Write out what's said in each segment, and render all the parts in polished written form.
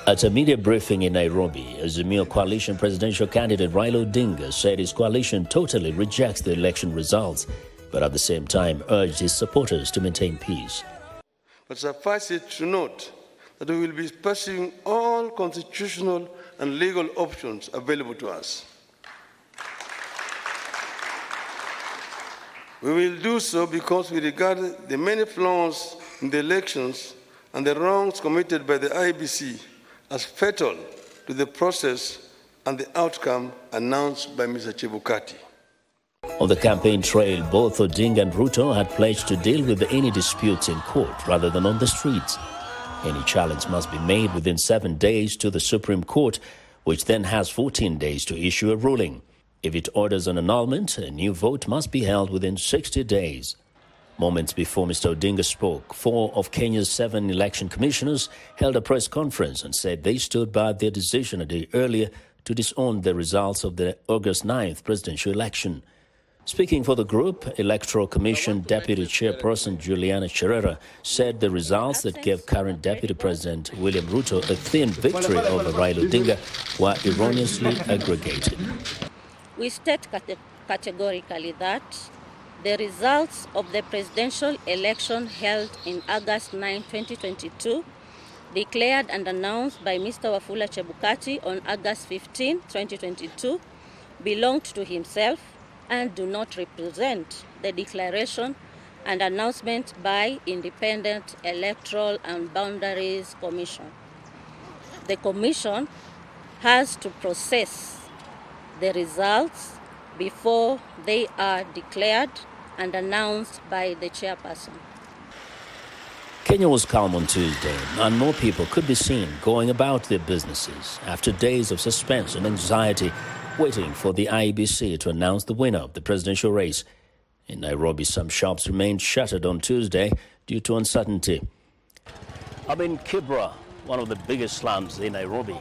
At a media briefing in Nairobi, Azimio coalition presidential candidate Raila Odinga said his coalition totally rejects the election results, but at the same time urged his supporters to maintain peace. But suffice it to note that we will be pursuing all constitutional and legal options available to us. We will do so because we regard the many flaws in the elections and the wrongs committed by the IEBC as fatal to the process and the outcome announced by Mr. Chebukati. On the campaign trail, both Odinga and Ruto had pledged to deal with any disputes in court rather than on the streets. Any challenge must be made within 7 days to the Supreme Court, which then has 14 days to issue a ruling. If it orders an annulment, a new vote must be held within 60 days. Moments before Mr. Odinga spoke, 4 of Kenya's 7 election commissioners held a press conference and said they stood by their decision a day earlier to disown the results of the August 9th presidential election. Speaking for the group, Electoral Commission Deputy Chairperson Juliana Cherera said the results that gave current Deputy President William Ruto a thin victory over Raila Odinga were erroneously aggregated. We state categorically that the results of the presidential election held in August 9, 2022, declared and announced by Mr. Wafula Chebukati on August 15, 2022, belonged to himself and do not represent the declaration and announcement by Independent Electoral and Boundaries Commission. The Commission has to process the results before they are declared and announced by the chairperson. Kenya was calm on Tuesday, and more people could be seen going about their businesses after days of suspense and anxiety waiting for the IEBC to announce the winner of the presidential race. In Nairobi, some shops remained shuttered on Tuesday due to uncertainty. I'm in Kibra, one of the biggest slums in Nairobi,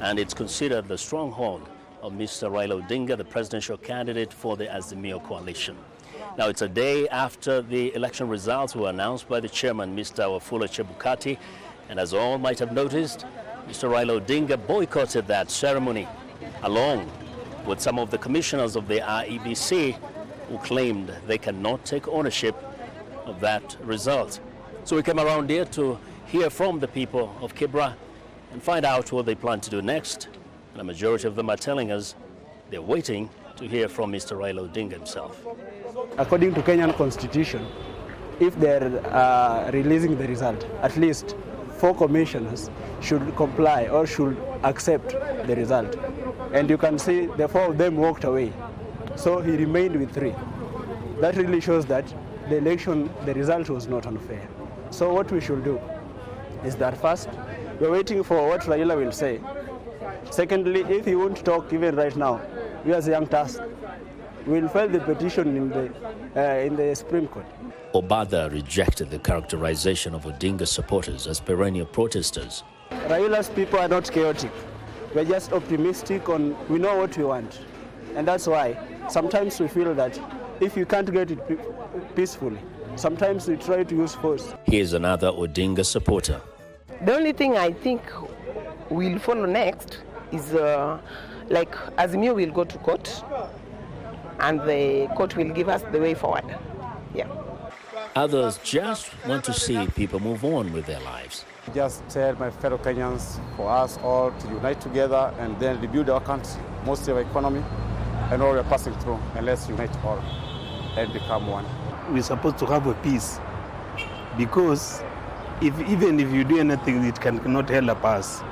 and it's considered the stronghold of Mr. Raila Odinga, the presidential candidate for the Azimio coalition. Now, it's a day after the election results were announced by the chairman, Mr. Wafula Chebukati, and as all might have noticed, Mr. Raila Odinga boycotted that ceremony, along with some of the commissioners of the IEBC who claimed they cannot take ownership of that result. So we came around here to hear from the people of Kibra and find out what they plan to do next. And the majority of them are telling us they're waiting to hear from Mr. Raila Odinga himself. According to Kenyan Constitution, if they're releasing the result, at least 4 commissioners should comply or should accept the result. And you can see the 4 of them walked away. So he remained with 3. That really shows that the election, the result was not unfair. So what we should do is that first, we're waiting for what Raila will say. Secondly, if he won't talk even right now, we as Young Turks will file the petition in the Supreme Court. Obada rejected the characterization of Odinga's supporters as perennial protesters. Raila's people are not chaotic. We're just optimistic we know what we want. And that's why sometimes we feel that if you can't get it peacefully, sometimes we try to use force. Here's another Odinga supporter. The only thing I think will follow next is like Azimio will go to court and the court will give us the way forward. Yeah. Others just want to see people move on with their lives. Just tell my fellow Kenyans for us all to unite together and then rebuild our country, most of our economy, and all we're passing through, and let's unite all and become one. We're supposed to have a peace because even if you do anything, it cannot help us.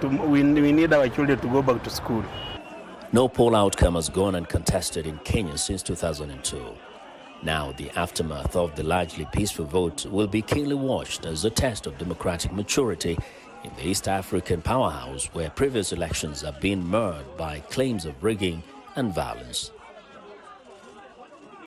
We need our children to go back to school. No poll outcome has gone uncontested in Kenya since 2002. Now, the aftermath of the largely peaceful vote will be keenly watched as a test of democratic maturity in the East African powerhouse where previous elections have been marred by claims of rigging and violence.